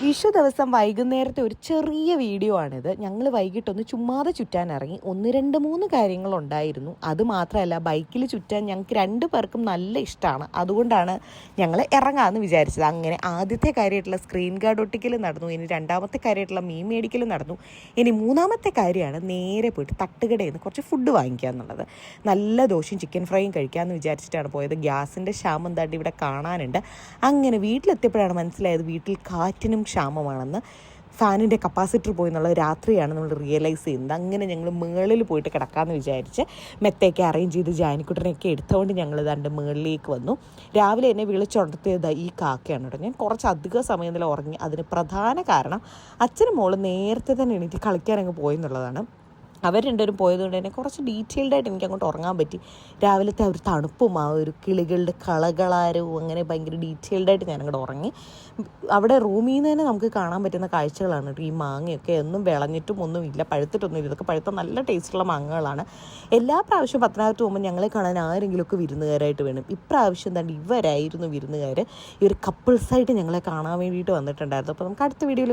വിഷു ദിവസം വൈകുന്നേരത്തെ ഒരു ചെറിയ വീഡിയോ ആണിത്. ഞങ്ങൾ വൈകിട്ടൊന്ന് ചുമ്മാതെ ചുറ്റാൻ ഇറങ്ങി. 1, 2, 3 കാര്യങ്ങളുണ്ടായിരുന്നു. അതുമാത്രമല്ല, ബൈക്കിൽ ചുറ്റാൻ ഞങ്ങൾക്ക് 2 പേർക്കും നല്ല ഇഷ്ടമാണ്. അതുകൊണ്ടാണ് ഞങ്ങൾ ഇറങ്ങാമെന്ന് വിചാരിച്ചത്. അങ്ങനെ ആദ്യത്തെ കാര്യമായിട്ടുള്ള സ്ക്രീൻ ഗാർഡ് ഒട്ടിക്കൽ നടന്നു. ഇനി രണ്ടാമത്തെ കാര്യമായിട്ടുള്ള മീൻ മേടിക്കൽ നടന്നു. ഇനി മൂന്നാമത്തെ കാര്യമാണ് നേരെ പോയിട്ട് തട്ടുകടയിൽ നിന്ന് കുറച്ച് ഫുഡ് വാങ്ങിക്കുക എന്നുള്ളത്. നല്ല ദോശയും ചിക്കൻ ഫ്രൈയും കഴിക്കാമെന്ന് വിചാരിച്ചിട്ടാണ് പോയത്. ഗ്യാസിൻ്റെ ക്ഷാമം എന്താണ്ട് ഇവിടെ കാണാനുണ്ട്. അങ്ങനെ വീട്ടിലെത്തിയപ്പോഴാണ് മനസ്സിലായത് വീട്ടിൽ കാറ്റിനും ക്ഷാമമാണെന്ന്. ഫാനിൻ്റെ കപ്പാസിറ്റർ പോയി എന്നുള്ള രാത്രിയാണ് നമ്മൾ റിയലൈസ് ചെയ്യുന്നത്. അങ്ങനെ ഞങ്ങൾ മുകളിൽ പോയിട്ട് കിടക്കാമെന്ന് വിചാരിച്ച് മെത്തയൊക്കെ അറേഞ്ച് ചെയ്ത് ജാനിക്കുട്ടനെയൊക്കെ എടുത്തുകൊണ്ട് ഞങ്ങൾ ഇതാണ്ട് മുകളിലേക്ക് വന്നു. രാവിലെ എന്നെ വിളിച്ചുണർത്തിയത് ഈ കാക്കയാണ് കേട്ടോ. ഞാൻ കുറച്ച് അധിക സമയത്തിൽ ഉറങ്ങി. അതിന് പ്രധാന കാരണം അച്ഛനും മോള് നേരത്തെ തന്നെ എണീറ്റ് കളിക്കാനങ്ങ് പോയെന്നുള്ളതാണ്. അവർ രണ്ടുപേരും പോയതുകൊണ്ട് തന്നെ കുറച്ച് ഡീറ്റെയിൽഡായിട്ട് എനിക്ക് അങ്ങോട്ട് ഉറങ്ങാൻ പറ്റി. രാവിലത്തെ ഒരു തണുപ്പും ആ ഒരു കിളികളുടെ കളകളാരവും അങ്ങനെ ഭയങ്കര ഡീറ്റെയിൽഡായിട്ട് ഞാൻ അങ്ങോട്ട് ഉറങ്ങി. അവിടെ റൂമിൽ നിന്ന് തന്നെ നമുക്ക് കാണാൻ പറ്റുന്ന കാഴ്ചകളാണ് ഈ മാങ്ങയൊക്കെ. ഒന്നും വിളഞ്ഞിട്ടും ഒന്നുമില്ല, പഴുത്തിട്ടൊന്നുമില്ല. ഇതൊക്കെ പഴുത്ത നല്ല ടേസ്റ്റുള്ള മാങ്ങകളാണ്. എല്ലാ പ്രാവശ്യവും പത്തനാപുരത്ത് പോകുമ്പോൾ ഞങ്ങളെ കാണാൻ ആരെങ്കിലുമൊക്കെ വിരുന്നുകാരായിട്ട് വേണം. ഇപ്രാവശ്യം തന്നെ ഇവരായിരുന്നു വിരുന്നുകാർ. ഈ ഒരു കപ്പിൾസായിട്ട് ഞങ്ങളെ കാണാൻ വേണ്ടിയിട്ട് വന്നിട്ടുണ്ടായിരുന്നു. അപ്പോൾ നമുക്ക് അടുത്ത വീഡിയോയിൽ